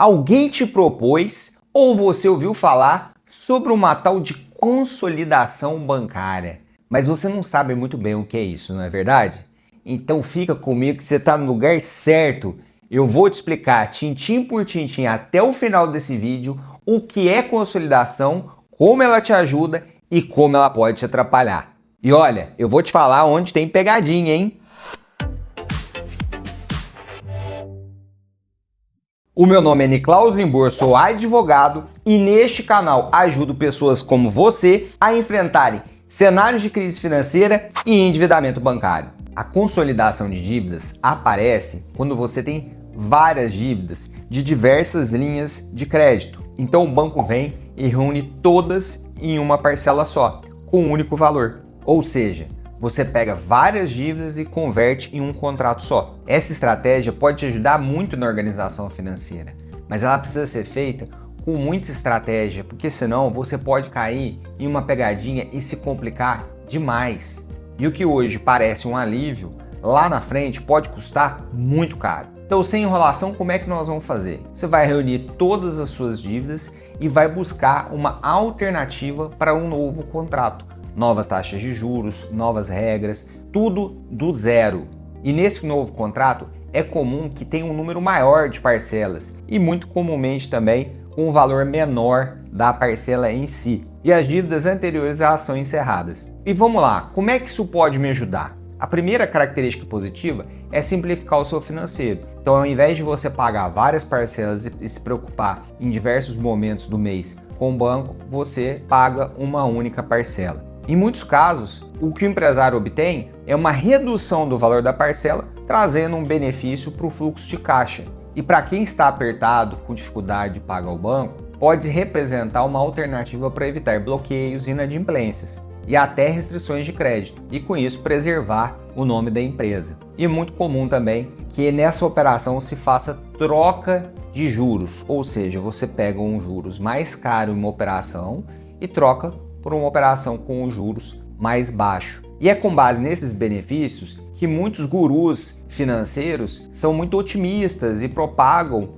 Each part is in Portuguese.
Alguém te propôs ou você ouviu falar sobre uma tal de consolidação bancária, mas você não sabe muito bem o que é isso, não é verdade? Então fica comigo que você está no lugar certo. Eu vou te explicar tintim por tintim até o final desse vídeo o que é consolidação, como ela te ajuda e como ela pode te atrapalhar. E olha, eu vou te falar onde tem pegadinha, hein? O meu nome é Niklaus Limbor, sou advogado e neste canal ajudo pessoas como você a enfrentarem cenários de crise financeira e endividamento bancário. A consolidação de dívidas aparece quando você tem várias dívidas de diversas linhas de crédito. Então o banco vem e reúne todas em uma parcela só, com um único valor. Ou seja, você pega várias dívidas e converte em um contrato só. Essa estratégia pode te ajudar muito na organização financeira, mas ela precisa ser feita com muita estratégia, porque senão você pode cair em uma pegadinha e se complicar demais. E o que hoje parece um alívio, lá na frente pode custar muito caro. Então, sem enrolação, como é que nós vamos fazer? Você vai reunir todas as suas dívidas e vai buscar uma alternativa para um novo contrato. Novas taxas de juros, novas regras, tudo do zero. E nesse novo contrato é comum que tenha um número maior de parcelas e muito comumente também com um valor menor da parcela em si. E as dívidas anteriores elas são encerradas. E vamos lá, como é que isso pode me ajudar? A primeira característica positiva é simplificar o seu financeiro. Então, ao invés de você pagar várias parcelas e se preocupar em diversos momentos do mês com o banco, você paga uma única parcela. Em muitos casos, o que o empresário obtém é uma redução do valor da parcela, trazendo um benefício para o fluxo de caixa. E para quem está apertado, com dificuldade de pagar o banco, pode representar uma alternativa para evitar bloqueios e inadimplências e até restrições de crédito, e com isso preservar o nome da empresa. E é muito comum também que nessa operação se faça troca de juros, ou seja, você pega um juros mais caro em uma operação e troca por uma operação com os juros mais baixo. E é com base nesses benefícios que muitos gurus financeiros são muito otimistas e propagam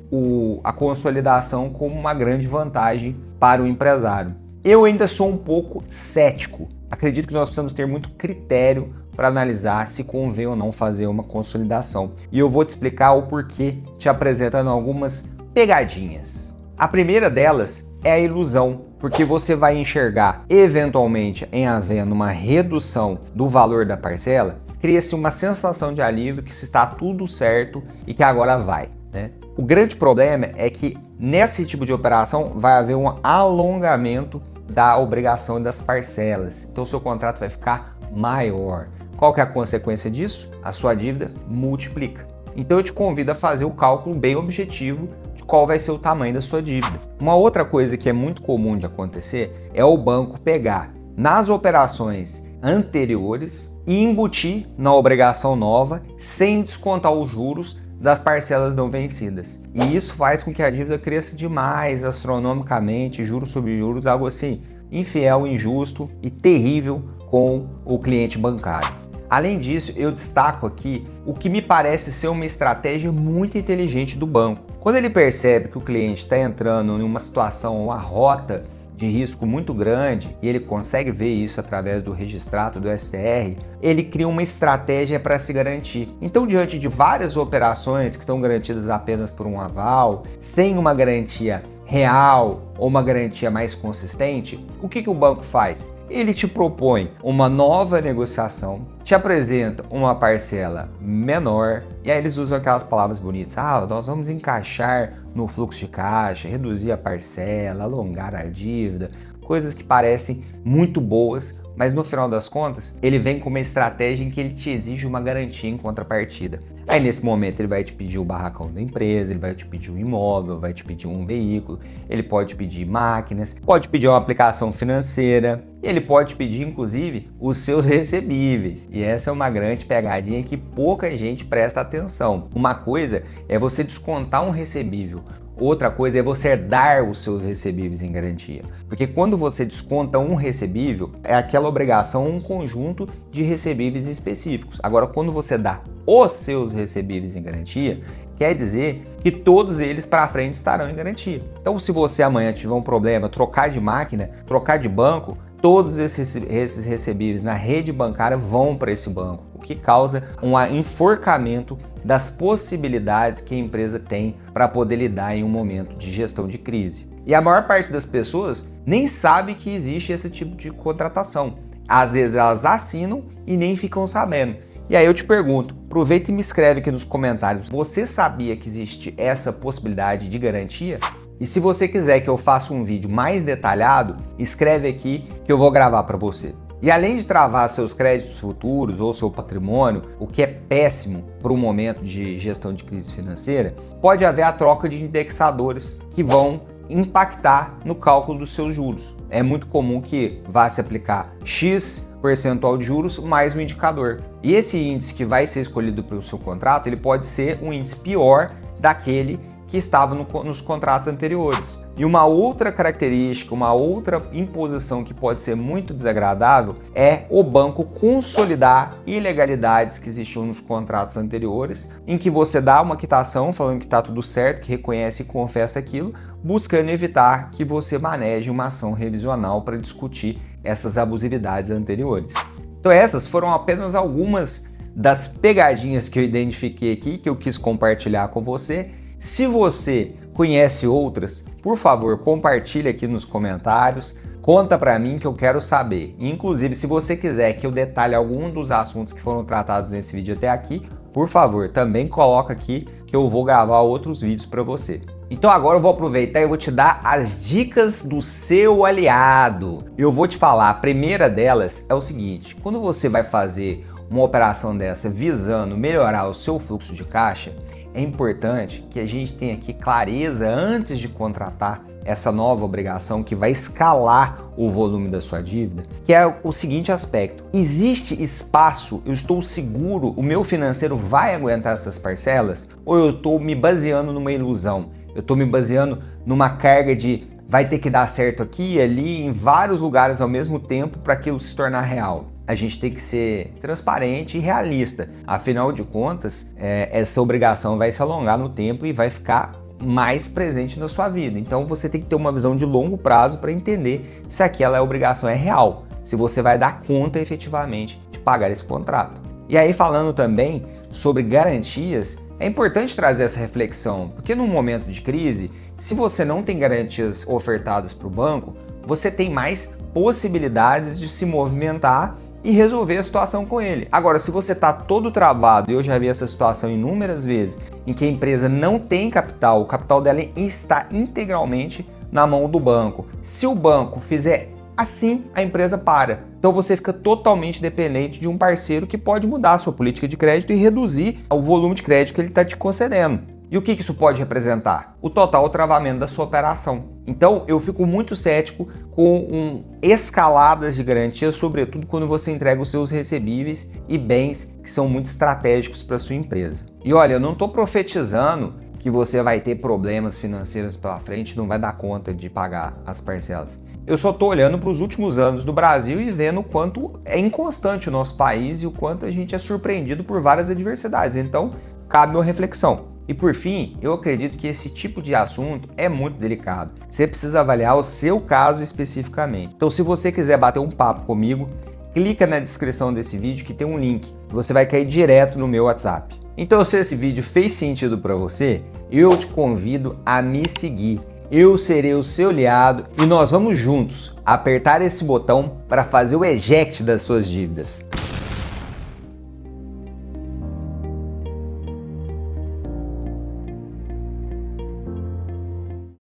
a consolidação como uma grande vantagem para o empresário. Eu ainda sou um pouco cético. Acredito que nós precisamos ter muito critério para analisar se convém ou não fazer uma consolidação. E eu vou te explicar o porquê, te apresentando algumas pegadinhas. A primeira delas é a ilusão, porque você vai enxergar, eventualmente, em havendo uma redução do valor da parcela, cria-se uma sensação de alívio que se está tudo certo e que agora vai, né? O grande problema é que nesse tipo de operação vai haver um alongamento da obrigação e das parcelas. Então o seu contrato vai ficar maior. Qual que é a consequência disso? A sua dívida multiplica. Então eu te convido a fazer o cálculo bem objetivo de qual vai ser o tamanho da sua dívida. Uma outra coisa que é muito comum de acontecer é o banco pegar nas operações anteriores e embutir na obrigação nova sem descontar os juros das parcelas não vencidas. E isso faz com que a dívida cresça demais, astronomicamente, juros sobre juros, algo assim, infiel, injusto e terrível com o cliente bancário. Além disso, eu destaco aqui o que me parece ser uma estratégia muito inteligente do banco. Quando ele percebe que o cliente está entrando em uma situação, uma rota de risco muito grande, e ele consegue ver isso através do registrato do STR, ele cria uma estratégia para se garantir. Então, diante de várias operações que estão garantidas apenas por um aval, sem uma garantia real ou uma garantia mais consistente, o que o banco faz? Ele te propõe uma nova negociação, te apresenta uma parcela menor, e aí eles usam aquelas palavras bonitas. Nós vamos encaixar no fluxo de caixa, reduzir a parcela, alongar a dívida, coisas que parecem muito boas, mas no final das contas, ele vem com uma estratégia em que ele te exige uma garantia em contrapartida. Aí nesse momento ele vai te pedir o barracão da empresa, ele vai te pedir um imóvel, vai te pedir um veículo, ele pode te pedir máquinas, pode pedir uma aplicação financeira, ele pode pedir inclusive os seus recebíveis. E essa é uma grande pegadinha que pouca gente presta atenção. Uma coisa é você descontar um recebível Outra coisa é você dar os seus recebíveis em garantia. Porque quando você desconta um recebível, é aquela obrigação, um conjunto de recebíveis específicos. Agora, quando você dá os seus recebíveis em garantia, quer dizer que todos eles para frente estarão em garantia. Então, se você amanhã tiver um problema, trocar de máquina, trocar de banco, todos esses recebíveis na rede bancária vão para esse banco, o que causa um enforcamento das possibilidades que a empresa tem para poder lidar em um momento de gestão de crise. E a maior parte das pessoas nem sabe que existe esse tipo de contratação. Às vezes elas assinam e nem ficam sabendo. E aí eu te pergunto, aproveita e me escreve aqui nos comentários, você sabia que existe essa possibilidade de garantia? E se você quiser que eu faça um vídeo mais detalhado, escreve aqui que eu vou gravar para você. E além de travar seus créditos futuros ou seu patrimônio, o que é péssimo para um momento de gestão de crise financeira, pode haver a troca de indexadores que vão impactar no cálculo dos seus juros. É muito comum que vá se aplicar X% de juros mais um indicador. E esse índice que vai ser escolhido para o seu contrato, ele pode ser um índice pior daquele que estava nos contratos anteriores. E uma outra característica, uma outra imposição que pode ser muito desagradável é o banco consolidar ilegalidades que existiam nos contratos anteriores, em que você dá uma quitação falando que está tudo certo, que reconhece e confessa aquilo, buscando evitar que você maneje uma ação revisional para discutir essas abusividades anteriores. Então essas foram apenas algumas das pegadinhas que eu identifiquei aqui, que eu quis compartilhar com você. Se você conhece outras, por favor, compartilhe aqui nos comentários, conta para mim que eu quero saber. Inclusive, se você quiser que eu detalhe algum dos assuntos que foram tratados nesse vídeo até aqui, por favor, também coloca aqui que eu vou gravar outros vídeos para você. Então agora eu vou aproveitar e vou te dar as dicas do seu aliado. Eu vou te falar, a primeira delas é o seguinte, quando você vai fazer uma operação dessa visando melhorar o seu fluxo de caixa, é importante que a gente tenha aqui clareza antes de contratar essa nova obrigação que vai escalar o volume da sua dívida, que é o seguinte aspecto: existe espaço, eu estou seguro, o meu financeiro vai aguentar essas parcelas? Ou eu estou me baseando numa ilusão? Eu estou me baseando numa carga de vai ter que dar certo aqui e ali, em vários lugares ao mesmo tempo para aquilo se tornar real? A gente tem que ser transparente e realista. Afinal de contas, essa obrigação vai se alongar no tempo e vai ficar mais presente na sua vida. Então você tem que ter uma visão de longo prazo para entender se aquela obrigação é real, se você vai dar conta efetivamente de pagar esse contrato. E aí, falando também sobre garantias, é importante trazer essa reflexão, porque num momento de crise, se você não tem garantias ofertadas para o banco, você tem mais possibilidades de se movimentar e resolver a situação com ele. Agora, se você está todo travado, e eu já vi essa situação inúmeras vezes, em que a empresa não tem capital, o capital dela está integralmente na mão do banco. Se o banco fizer assim, a empresa para. Então você fica totalmente dependente de um parceiro que pode mudar a sua política de crédito e reduzir o volume de crédito que ele está te concedendo. E o que isso pode representar? O total travamento da sua operação. Então eu fico muito cético com escaladas de garantias, sobretudo quando você entrega os seus recebíveis e bens que são muito estratégicos para a sua empresa. E olha, eu não estou profetizando que você vai ter problemas financeiros pela frente, não vai dar conta de pagar as parcelas. Eu só estou olhando para os últimos anos do Brasil e vendo o quanto é inconstante o nosso país e o quanto a gente é surpreendido por várias adversidades. Então, cabe uma reflexão. E por fim, eu acredito que esse tipo de assunto é muito delicado. Você precisa avaliar o seu caso especificamente. Então, se você quiser bater um papo comigo, clica na descrição desse vídeo que tem um link. Você vai cair direto no meu WhatsApp. Então, se esse vídeo fez sentido para você, eu te convido a me seguir. Eu serei o seu aliado e nós vamos juntos apertar esse botão para fazer o eject das suas dívidas.